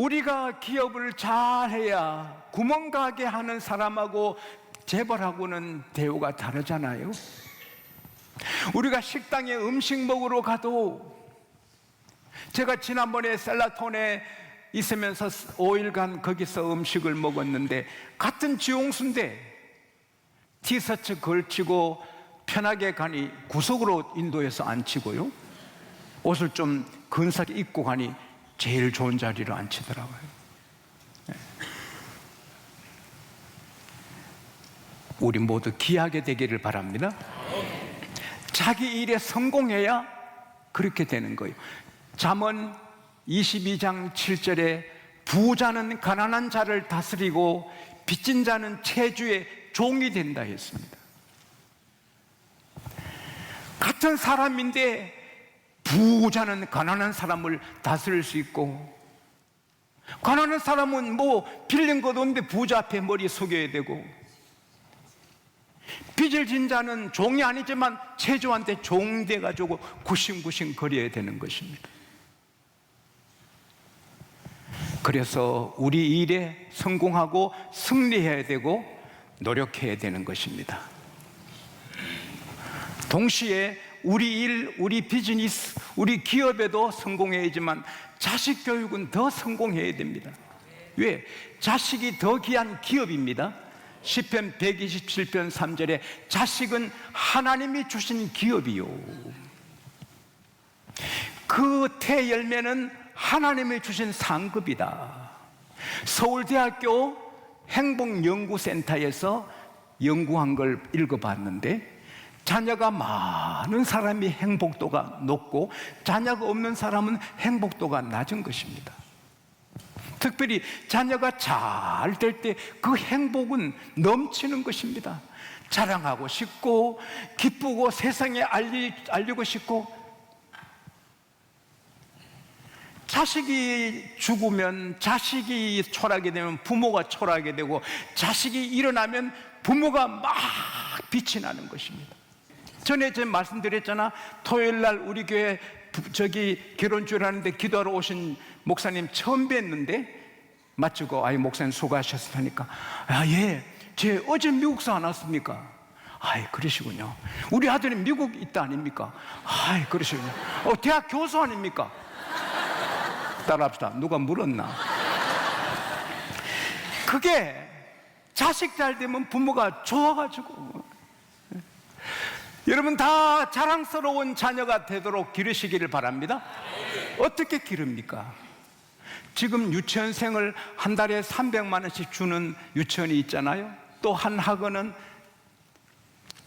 우리가 기업을 잘해야 구멍가게 하는 사람하고 재벌하고는 대우가 다르잖아요. 우리가 식당에 음식 먹으러 가도, 제가 지난번에 셀라톤에 있으면서 5일간 거기서 음식을 먹었는데, 같은 지용수인데 티셔츠 걸치고 편하게 가니 구석으로 인도해서 앉히고요, 옷을 좀 근사하게 입고 가니 제일 좋은 자리로 앉히더라고요. 우리 모두 귀하게 되기를 바랍니다. 자기 일에 성공해야 그렇게 되는 거예요. 잠언 22장 7절에 부자는 가난한 자를 다스리고 빚진 자는 채주의 종이 된다 했습니다. 같은 사람인데 부자는 가난한 사람을 다스릴 수 있고, 가난한 사람은 뭐 빌린 것도 없는데 부자 앞에 머리 숙여야 되고, 빚을 진 자는 종이 아니지만 채주한테 종돼가지고 구싱구싱 거려야 되는 것입니다. 그래서 우리 일에 성공하고 승리해야 되고 노력해야 되는 것입니다. 동시에 우리 일, 우리 비즈니스, 우리 기업에도 성공해야지만 자식 교육은 더 성공해야 됩니다. 왜? 자식이 더 귀한 기업입니다. 시편 127편 3절에 자식은 하나님이 주신 기업이요, 그 태 열매는 하나님이 주신 상급이다. 서울대학교 행복연구센터에서 연구한 걸 읽어봤는데, 자녀가 많은 사람이 행복도가 높고 자녀가 없는 사람은 행복도가 낮은 것입니다. 특별히 자녀가 잘 될 때 그 행복은 넘치는 것입니다. 자랑하고 싶고 기쁘고 세상에 알리고 싶고, 자식이 죽으면, 자식이 초라하게 되면 부모가 초라하게 되고, 자식이 일어나면 부모가 막 빛이 나는 것입니다. 전에 제가 말씀드렸잖아. 토요일날 우리 교회 결혼주일 하는데 기도하러 오신 목사님 처음 뵀는데, 마치고 아이 목사님 수고하셨으니까, 예, 제 어제 미국서 안 왔습니까? 아이 그러시군요. 우리 아들이 미국 있다 아닙니까? 아이 그러시군요. 대학 교수 아닙니까? 따라합시다. 누가 물었나? 그게 자식 잘 되면 부모가 좋아가지고, 여러분 다 자랑스러운 자녀가 되도록 기르시기를 바랍니다. 어떻게 기릅니까? 지금 유치원생을 한 달에 300만 원씩 주는 유치원이 있잖아요. 또 한 학원은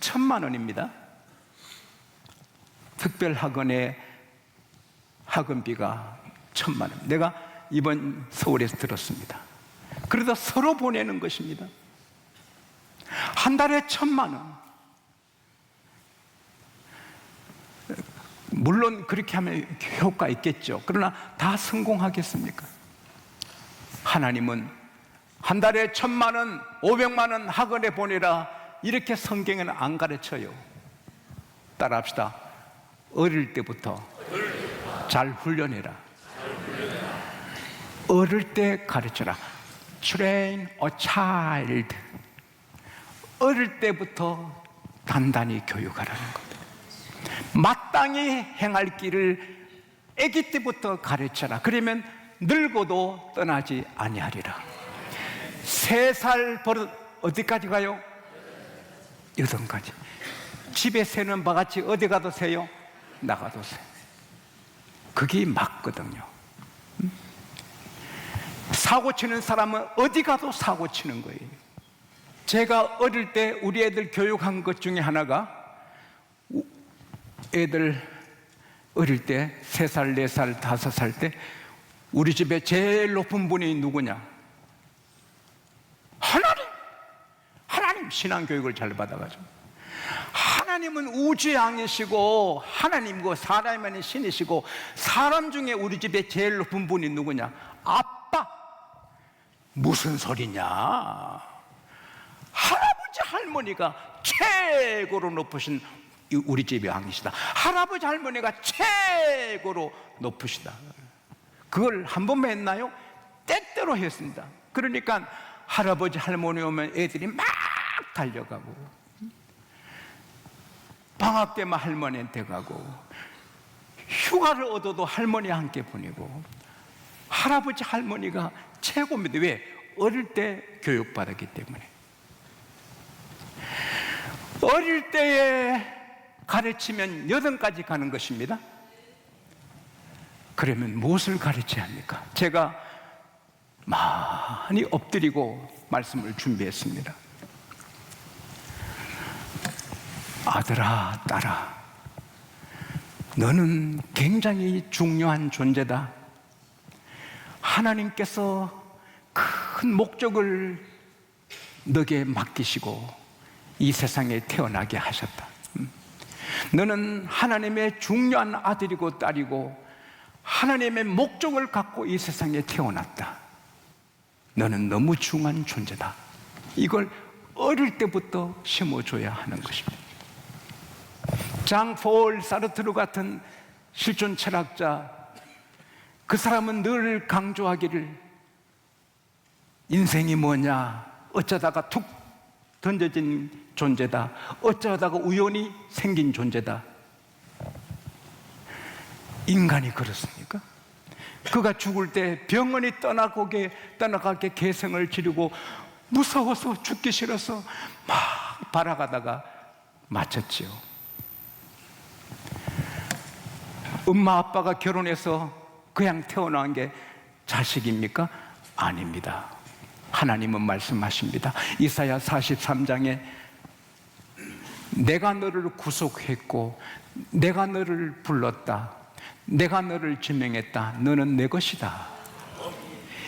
1,000만 원입니다. 특별 학원의 학원비가 1,000만 원. 내가 이번 서울에서 들었습니다. 그러다 서로 보내는 것입니다. 한 달에 1,000만 원. 물론 그렇게 하면 효과 있겠죠. 그러나 다 성공하겠습니까? 하나님은 한 달에 1,000만 원, 500만 원 학원에 보내라, 이렇게 성경에는 안 가르쳐요. 따라합시다. 어릴 때부터 잘 훈련해라. 어릴 때 가르쳐라. Train a child. 어릴 때부터 단단히 교육하라는 것. 마땅히 행할 길을 아기 때부터 가르쳐라. 그러면 늙어도 떠나지 아니하리라. 3살 버릇 어디까지 가요? 8까지. 집에 새는 바같이 어디 가도 새요? 나가도 새. 그게 맞거든요. 사고 치는 사람은 어디 가도 사고 치는 거예요. 제가 어릴 때 우리 애들 교육한 것 중에 하나가, 애들 어릴 때 3살, 4살, 5살 때 우리 집에 제일 높은 분이 누구냐? 하나님 신앙교육을 잘 받아가지고, 하나님은 우주의 왕이시고 하나님이고 사람만의 신이시고, 사람 중에 우리 집에 제일 높은 분이 누구냐? 아빠. 무슨 소리냐? 할아버지 할머니가 최고로 높으신 우리 집의 왕이시다. 할아버지 할머니가 최고로 높으시다. 그걸 한 번만 했나요? 때때로 했습니다. 그러니까 할아버지 할머니 오면 애들이 막 달려가고, 방학 때만 할머니한테 가고, 휴가를 얻어도 할머니와 함께 보내고, 할아버지 할머니가 최고입니다. 왜? 어릴 때 교육받았기 때문에. 어릴 때에 가르치면 여든까지 가는 것입니다. 그러면 무엇을 가르쳐야 합니까? 제가 많이 엎드리고 말씀을 준비했습니다. 아들아, 딸아, 너는 굉장히 중요한 존재다. 하나님께서 큰 목적을 너에게 맡기시고 이 세상에 태어나게 하셨다. 너는 하나님의 중요한 아들이고 딸이고 하나님의 목적을 갖고 이 세상에 태어났다. 너는 너무 중요한 존재다. 이걸 어릴 때부터 심어줘야 하는 것입니다. 장 폴 사르트르 같은 실존 철학자, 그 사람은 늘 강조하기를, 인생이 뭐냐, 어쩌다가 툭 던져진 존재다, 어쩌다가 우연히 생긴 존재다. 인간이 그렇습니까? 그가 죽을 때 병원이 떠나가게 개성을 지르고 무서워서 죽기 싫어서 막 바라가다가 마쳤지요. 엄마 아빠가 결혼해서 그냥 태어난 게 자식입니까? 아닙니다. 하나님은 말씀하십니다. 이사야 43장에 내가 너를 구속했고 내가 너를 불렀다. 내가 너를 지명했다. 너는 내 것이다.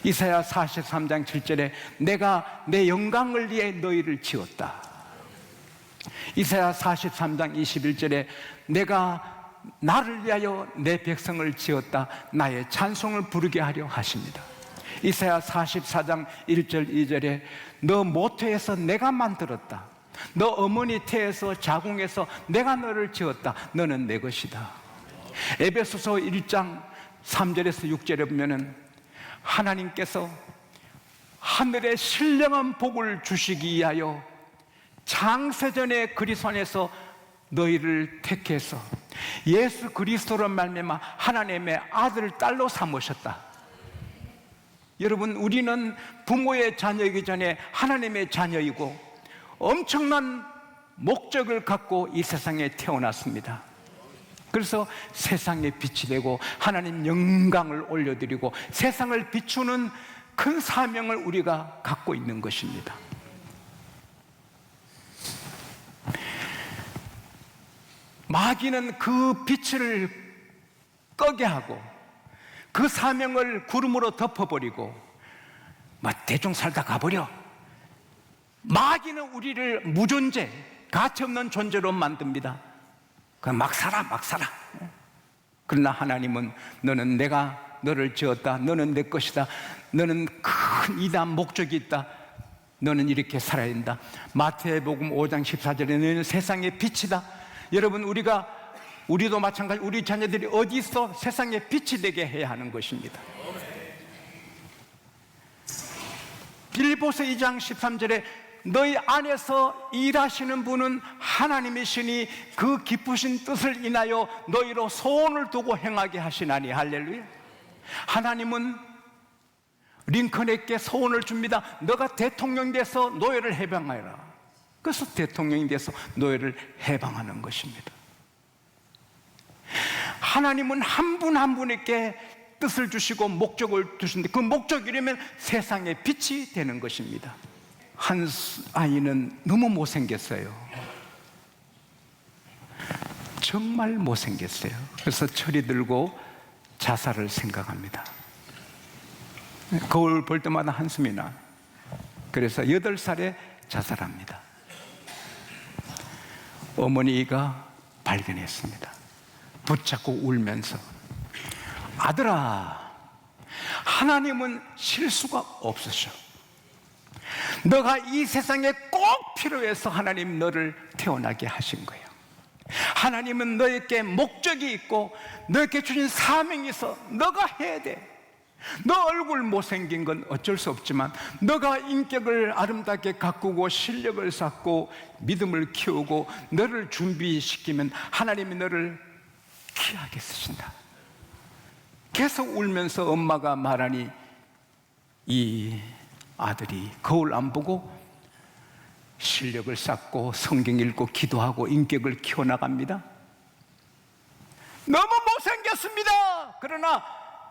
이사야 43장 7절에 내가 내 영광을 위해 너희를 지었다. 이사야 43장 21절에 내가 나를 위하여 내 백성을 지었다. 나의 찬송을 부르게 하려 하십니다. 이사야 44장 1절 2절에 너 모태에서 내가 만들었다. 너 어머니 태에서 자궁에서 내가 너를 지었다. 너는 내 것이다. 에베소서 1장 3절에서 6절에 보면은 하나님께서 하늘의 신령한 복을 주시기 위하여 창세전에 그리스도 안에서 너희를 택해서 예수 그리스도로 말미암아 하나님의 아들 딸로 삼으셨다. 여러분, 우리는 부모의 자녀이기 전에 하나님의 자녀이고 엄청난 목적을 갖고 이 세상에 태어났습니다. 그래서 세상에 빛이 되고 하나님 영광을 올려드리고 세상을 비추는 큰 사명을 우리가 갖고 있는 것입니다. 마귀는 그 빛을 꺼게 하고 그 사명을 구름으로 덮어버리고 막 대충 살다 가버려. 마귀는 우리를 무존재, 가치없는 존재로 만듭니다. 그냥 막 살아. 그러나 하나님은 너는 내가 너를 지었다. 너는 내 것이다. 너는 큰 이단 목적이 있다. 너는 이렇게 살아야 된다. 마태복음 5장 14절에 너는 세상의 빛이다. 여러분, 우리도 마찬가지, 우리 자녀들이 어디 있어 세상에 빛이 되게 해야 하는 것입니다. 빌립보서 2장 13절에 너희 안에서 일하시는 분은 하나님이시니 그 기쁘신 뜻을 인하여 너희로 소원을 두고 행하게 하시나니. 할렐루야. 하나님은 링컨에게 소원을 줍니다. 너가 대통령이 돼서 노예를 해방하여라. 그래서 대통령이 돼서 노예를 해방하는 것입니다. 하나님은 한 분 한 분에게 뜻을 주시고 목적을 주시는데 그 목적이 이루면 세상에 빛이 되는 것입니다. 한 아이는 너무 못생겼어요. 정말 못생겼어요. 그래서 철이 들고 자살을 생각합니다. 거울 볼 때마다 한숨이 나. 그래서 8살에 자살합니다. 어머니가 발견했습니다. 붙잡고 울면서 아들아, 하나님은 실수가 없으셔. 너가 이 세상에 꼭 필요해서 하나님 너를 태어나게 하신 거예요. 하나님은 너에게 목적이 있고 너에게 주신 사명이 있어. 너가 해야 돼. 너 얼굴 못생긴 건 어쩔 수 없지만 너가 인격을 아름답게 가꾸고 실력을 쌓고 믿음을 키우고 너를 준비시키면 하나님이 너를 귀하게 쓰신다. 계속 울면서 엄마가 말하니 이 아들이 거울 안 보고 실력을 쌓고 성경 읽고 기도하고 인격을 키워나갑니다. 너무 못생겼습니다. 그러나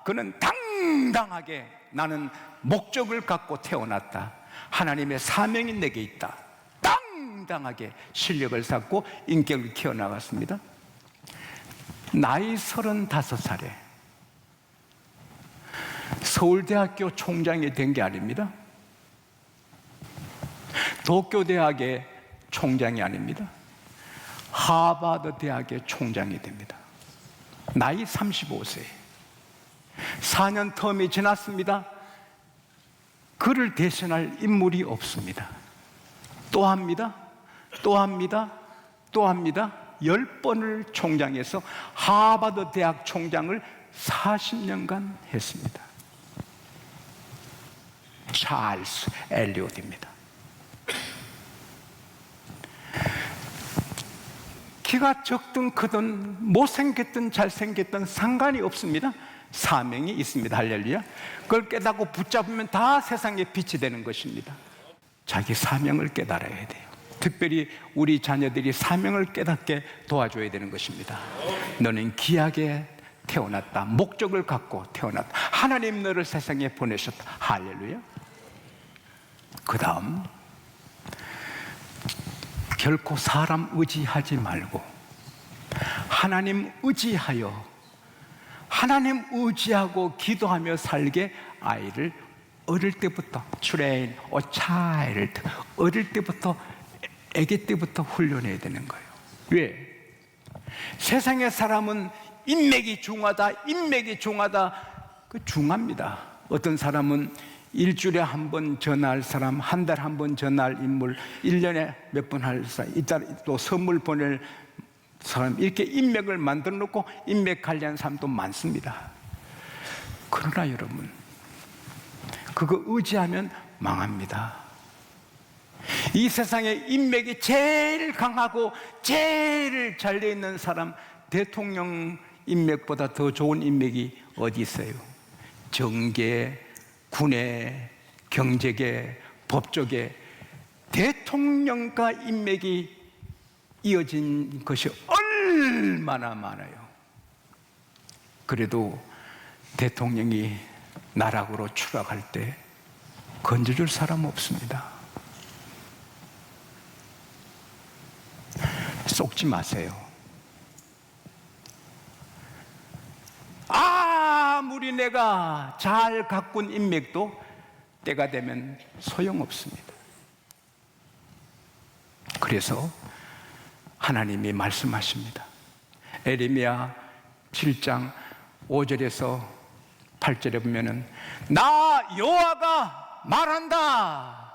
그는 당당하게 나는 목적을 갖고 태어났다. 하나님의 사명이 내게 있다. 당당하게 실력을 쌓고 인격을 키워나갔습니다. 나이 35살에 서울대학교 총장이 된 게 아닙니다. 도쿄대학의 총장이 아닙니다. 하버드 대학의 총장이 됩니다. 나이 35세. 4년 텀이 지났습니다. 그를 대신할 인물이 없습니다. 또 합니다. 또 합니다. 또 합니다. 10번을 총장해서 하버드 대학 총장을 40년간 했습니다. 찰스 엘리엇입니다. 키가 적든 크든 못생겼든 잘생겼든 상관이 없습니다. 사명이 있습니다. 할렐루야. 그걸 깨닫고 붙잡으면 다 세상에 빛이 되는 것입니다. 자기 사명을 깨달아야 돼요. 특별히 우리 자녀들이 사명을 깨닫게 도와줘야 되는 것입니다. 너는 귀하게 태어났다. 목적을 갖고 태어났다. 하나님 너를 세상에 보내셨다. 할렐루야. 그 다음 결코 사람 의지하지 말고 하나님 의지하여 하나님 의지하고 기도하며 살게 아이를 어릴 때부터 train a child 어릴 때부터 아기 때부터 훈련해야 되는 거예요. 왜? 세상의 사람은 인맥이 중하다 인맥이 중하다 그 중합니다. 어떤 사람은 일주일에 한 번 전화할 사람, 한 달에 한 번 전화할 인물, 1년에 몇 번 할 사람, 이따 또 선물 보낼 사람, 이렇게 인맥을 만들어 놓고 인맥 관리하는 사람도 많습니다. 그러나 여러분, 그거 의지하면 망합니다. 이 세상에 인맥이 제일 강하고 제일 잘 돼 있는 사람, 대통령 인맥보다 더 좋은 인맥이 어디 있어요? 정계, 군의, 경제계, 법조계, 대통령과 인맥이 이어진 것이 얼마나 많아요. 그래도 대통령이 나락으로 추락할 때 건져줄 사람 없습니다. 속지 마세요. 아무리 내가 잘 가꾼 인맥도 때가 되면 소용없습니다. 그래서 하나님이 말씀하십니다. 에레미야 7장 5절에서 8절에 보면은 나 여호와가 말한다.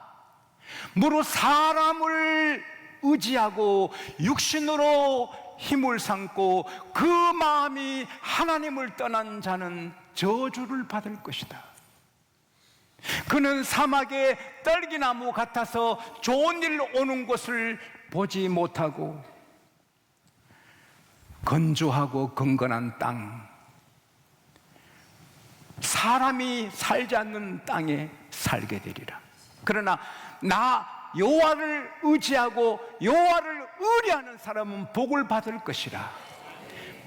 무릇 사람을 의지하고 육신으로 힘을 삼고 그 마음이 하나님을 떠난 자는 저주를 받을 것이다. 그는 사막의 떨기나무 같아서 좋은 일 오는 것을 보지 못하고 건조하고 건건한 땅, 사람이 살지 않는 땅에 살게 되리라. 그러나 나 여호와를 의지하고 여호와를 의뢰하는 사람은 복을 받을 것이라.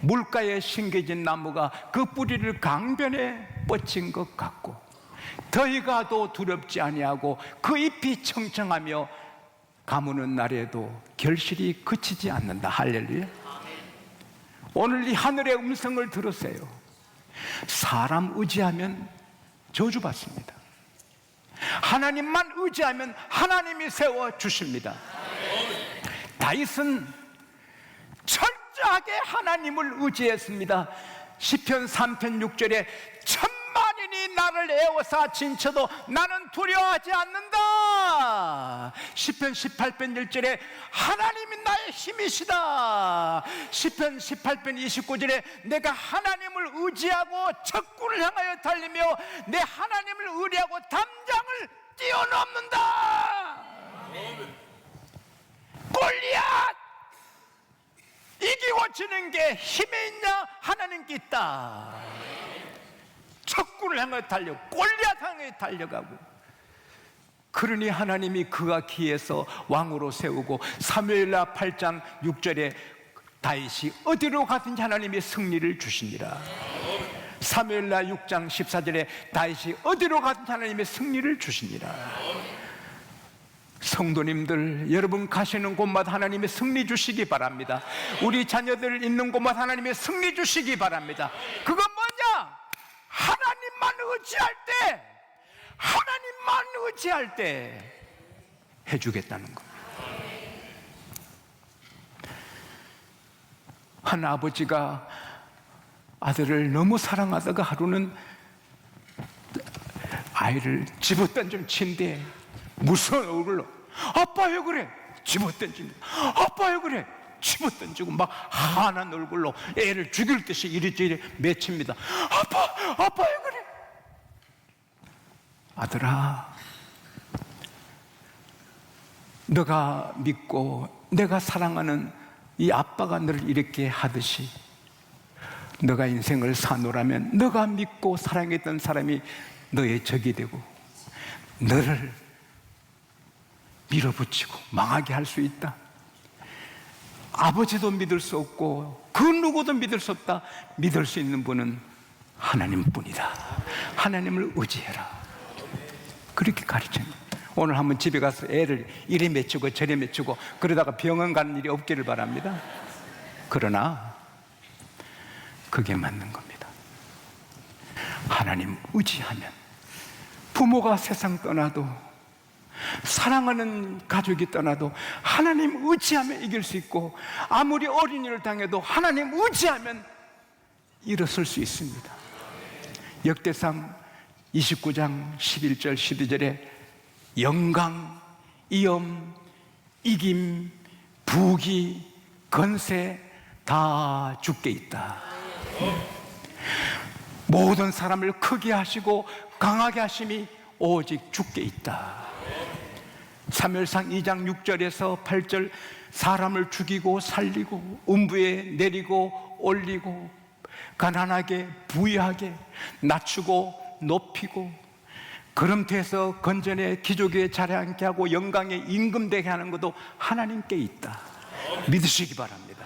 물가에 심겨진 나무가 그 뿌리를 강변에 뻗친 것 같고 더위가도 두렵지 아니하고 그 잎이 청청하며 가무는 날에도 결실이 그치지 않는다. 할렐루야. 오늘 이 하늘의 음성을 들으세요. 사람 의지하면 저주받습니다. 하나님만 의지하면 하나님이 세워주십니다. 다윗은 철저하게 하나님을 의지했습니다. 시편 3편 6절에 천만인이 나를 나를 에워싸 진쳐도 나는 두려워하지 않는다. 시편 18편 1절에 하나님이 나의 힘이시다. 시편 18편 29절에 내가 하나님을 의지하고 적군을 향하여 달리며 내 하나님을 의뢰하고 담장을 뛰어넘는다. 골리앗, 이기고 지는 게 힘에 있냐? 하나님께 있다. 적군을 향해 달려, 골리앗 향해 달려가고, 그러니 하나님이 그가 기에서 왕으로 세우고 사무엘하 8장 6절에 다윗이 어디로 가든지 하나님이 승리를 주시니라. 사무엘하 6장 14절에 다윗이 어디로 가든지 하나님의 승리를 주시니라. 성도님들, 여러분 가시는 곳마다 하나님의 승리 주시기 바랍니다. 우리 자녀들 있는 곳마다 하나님의 승리 주시기 바랍니다. 그건 뭐냐? 하나님만 의지할 때, 하나님만 의지할 때 해주겠다는 겁니다. 한 아버지가 아들을 너무 사랑하다가 하루는 아이를 집어던져 친대. 무서운 얼굴로 아빠 왜 그래? 집어던지고 아빠 왜 그래? 집어던지고 막 환한 얼굴로 애를 죽일 듯이 이리저리 맺힙니다. 아빠 왜 그래? 아들아, 너가 믿고 내가 사랑하는 이 아빠가 너를 이렇게 하듯이 너가 인생을 사노라면 너가 믿고 사랑했던 사람이 너의 적이 되고 너를 밀어붙이고 망하게 할 수 있다. 아버지도 믿을 수 없고 그 누구도 믿을 수 없다. 믿을 수 있는 분은 하나님뿐이다. 하나님을 의지해라. 그렇게 가르칩니다. 오늘 한번 집에 가서 애를 이리 맺히고 저리 맺히고 그러다가 병원 가는 일이 없기를 바랍니다. 그러나 그게 맞는 겁니다. 하나님 의지하면 부모가 세상 떠나도 사랑하는 가족이 떠나도 하나님 의지하면 이길 수 있고 아무리 어린이를 당해도 하나님 의지하면 일어설 수 있습니다. 역대상 29장 11절 12절에 영광, 이엄, 이김, 부귀, 건세 다 주께 있다. 모든 사람을 크게 하시고 강하게 하심이 오직 주께 있다. 사무엘상 2장 6절에서 8절 사람을 죽이고 살리고 음부에 내리고 올리고 가난하게 부유하게 낮추고 높이고 걸음태에서 건전에 기족에 자리앉게 하고 영광에 임금되게 하는 것도 하나님께 있다. 믿으시기 바랍니다.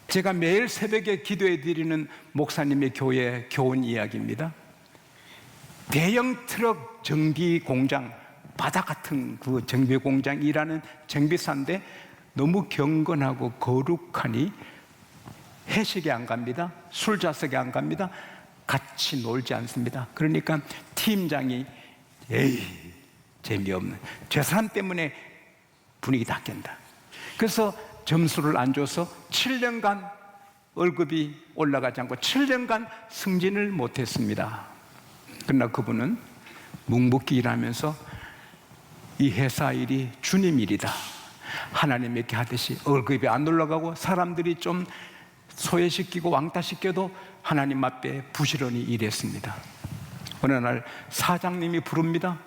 제가 매일 새벽에 기도해 드리는 목사님의 교회 교훈 이야기입니다. 대형 트럭 정비 공장, 바다 같은 그 정비 공장 일하는 정비사인데 너무 경건하고 거룩하니 회식에 안 갑니다. 술 좌석에 안 갑니다. 같이 놀지 않습니다. 그러니까 팀장이 에이 재미없는 저 사람 때문에 분위기 다 깬다. 그래서 점수를 안 줘서 7년간 월급이 올라가지 않고 7년간 승진을 못했습니다. 그러나 그분은 묵묵히 일하면서 이 회사 일이 주님 일이다, 하나님에게 하듯이 월급이 안 올라가고 사람들이 좀 소외시키고 왕따시켜도 하나님 앞에 부지런히 일했습니다. 어느 날 사장님이 부릅니다.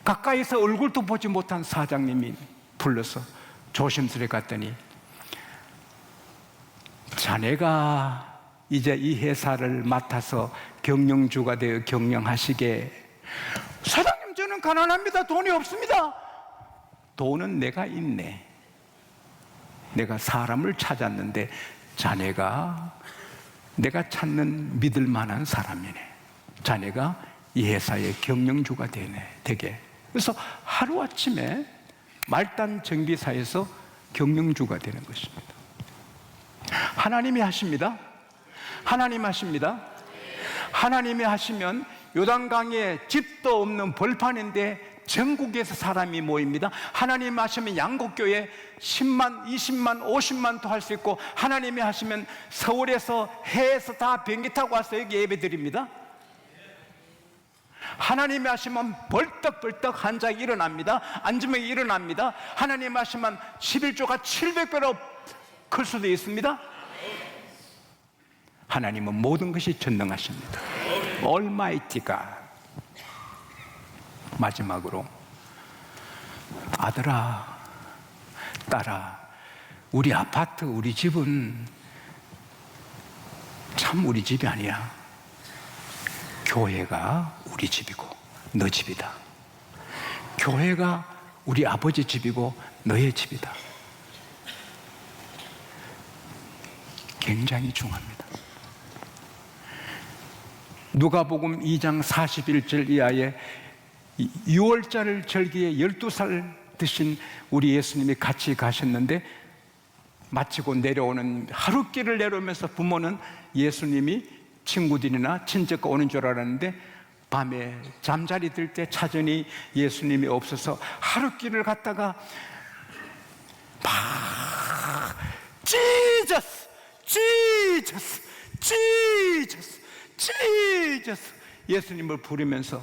가까이서 얼굴도 보지 못한 사장님이 불러서 조심스레 갔더니 자네가 이제 이 회사를 맡아서 경영주가 되어 경영하시게. 사장님, 저는 가난합니다. 돈이 없습니다. 돈은 내가 있네. 내가 사람을 찾았는데 자네가 내가 찾는 믿을 만한 사람이네. 자네가 이 회사의 경영주가 되게. 그래서 하루아침에 말단 정비사에서 경영주가 되는 것입니다. 하나님이 하십니다. 하나님 하십니다. 하나님이 하시면 요단강에 집도 없는 벌판인데 전국에서 사람이 모입니다. 하나님 하시면 양곡교회 10만, 20만, 50만도 할 수 있고, 하나님이 하시면 서울에서 해에서 다 비행기 타고 와서 여기 예배 드립니다. 하나님이 하시면 벌떡벌떡 한 자가 일어납니다. 앉으면 일어납니다. 하나님이 하시면 11조가 700배로 클 수도 있습니다. 하나님은 모든 것이 전능하십니다. Almighty가. 마지막으로, 아들아, 딸아, 우리 아파트, 우리 집은 참 우리 집이 아니야. 교회가 우리 집이고 너 집이다. 교회가 우리 아버지 집이고 너의 집이다. 굉장히 중요합니다. 누가복음 2장 41절 이하에 6월절 절기에 12살 드신 우리 예수님이 같이 가셨는데, 마치고 내려오는 하룻길을 내려오면서 부모는 예수님이 친구들이나 친척과 오는 줄 알았는데, 밤에 잠자리 들 때 찾으니 예수님이 없어서 하룻길을 갔다가 막 지저스 지저스 지저스 지저스 예수님을 부르면서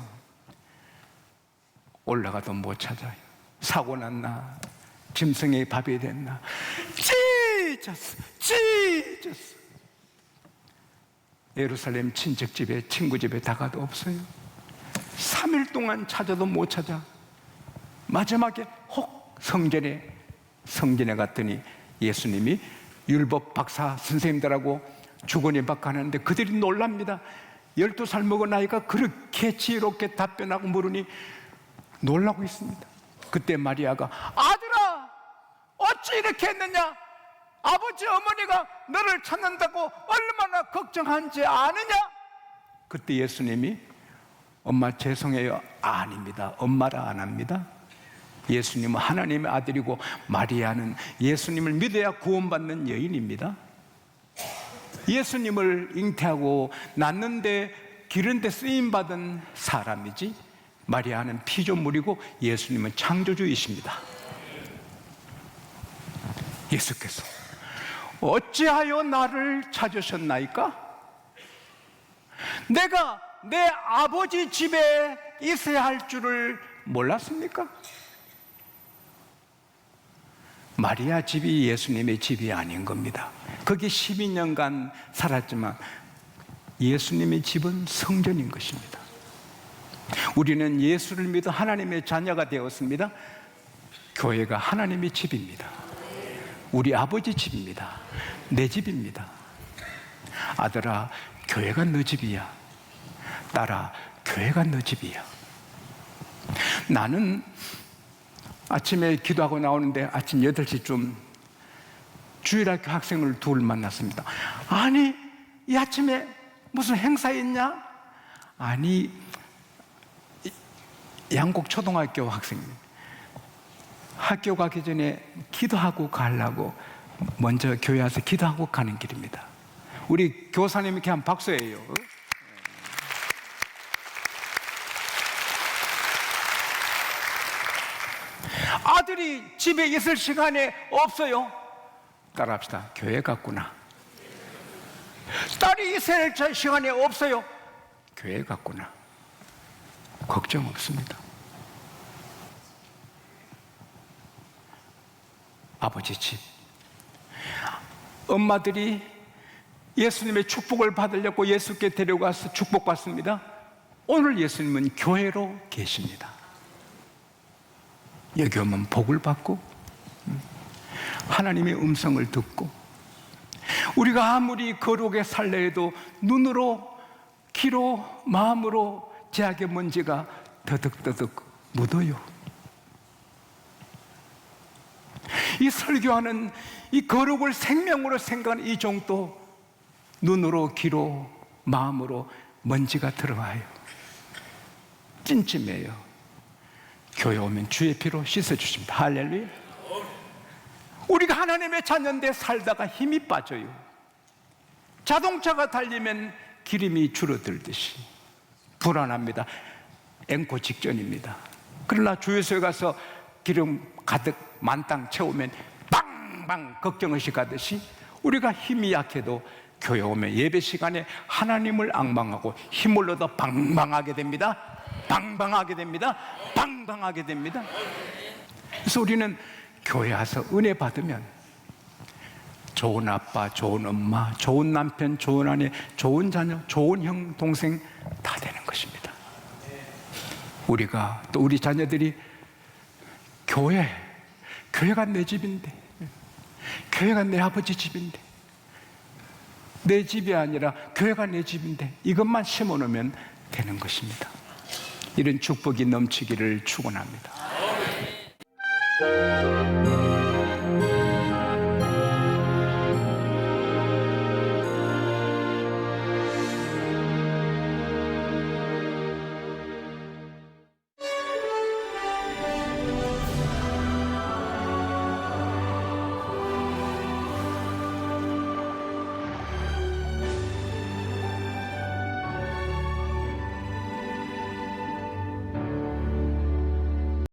올라가도 못 찾아요. 사고 났나? 짐승의 밥이 됐나? 지저스 지저스. 예루살렘 친척집에, 친구집에 다가도 없어요. 3일 동안 찾아도 못 찾아. 마지막에 혹 성전에 갔더니 예수님이 율법 박사 선생님들하고 주거니 받가는데 그들이 놀랍니다. 12살 먹은 아이가 그렇게 지혜롭게 답변하고 물으니 놀라고 있습니다. 그때 마리아가, 아들아, 어찌 이렇게 했느냐? 아버지 어머니가 너를 찾는다고 얼마나 걱정한지 아느냐? 그때 예수님이, 엄마 죄송해요. 아닙니다. 엄마라 안 합니다. 예수님은 하나님의 아들이고 마리아는 예수님을 믿어야 구원받는 여인입니다. 예수님을 잉태하고 낳는데 기른데 쓰임받은 사람이지, 마리아는 피조물이고 예수님은 창조주이십니다. 예수께서 어찌하여 나를 찾으셨나이까? 내가 내 아버지 집에 있어야 할 줄을 몰랐습니까? 마리아 집이 예수님의 집이 아닌 겁니다. 거기 12년간 살았지만 예수님의 집은 성전인 것입니다. 우리는 예수를 믿어 하나님의 자녀가 되었습니다. 교회가 하나님의 집입니다. 우리 아버지 집입니다. 내 집입니다. 아들아, 교회가 너 집이야. 딸아, 교회가 너 집이야. 나는 아침에 기도하고 나오는데 아침 8시쯤 주일학교 학생을 둘 만났습니다. 아니, 이 아침에 무슨 행사 있냐? 아니, 양곡 초등학교 학생입니다. 학교 가기 전에 기도하고 가려고 먼저 교회 와서 기도하고 가는 길입니다. 우리 교사님께 한 박수예요. 아들이 집에 있을 시간에 없어요. 따라합시다. 교회 갔구나. 딸이 있을 시간에 없어요. 교회 갔구나. 걱정 없습니다. 아버지 집. 엄마들이 예수님의 축복을 받으려고 예수께 데려가서 축복받습니다. 오늘 예수님은 교회로 계십니다. 여기 오면 복을 받고 하나님의 음성을 듣고, 우리가 아무리 거룩에 살려 해도 눈으로, 귀로, 마음으로 죄악의 먼지가 더덕더덕 묻어요. 이 설교하는 이 거룩을 생명으로 생각하는 이 정도 눈으로, 귀로, 마음으로 먼지가 들어와요. 찜찜해요. 교회 오면 주의 피로 씻어주십니다. 할렐루야. 우리가 하나님의 자녀인데 살다가 힘이 빠져요. 자동차가 달리면 기름이 줄어들듯이 불안합니다. 앵코 직전입니다. 그러나 주유소에 가서 기름 가득 만땅 채우면 빵빵 걱정의식 가듯이 우리가 힘이 약해도 교회 오면 예배 시간에 하나님을 앙망하고 힘을 얻어 방방하게 됩니다. 방방하게 됩니다. 방방하게 됩니다. 그래서 우리는 교회 와서 은혜 받으면 좋은 아빠, 좋은 엄마, 좋은 남편, 좋은 아내, 좋은 자녀, 좋은 형, 동생 다 되는 것입니다. 우리가 또 우리 자녀들이 교회가 내 집인데, 교회가 내 아버지 집인데, 내 집이 아니라 교회가 내 집인데 이것만 심어놓으면 되는 것입니다. 이런 축복이 넘치기를 축원합니다.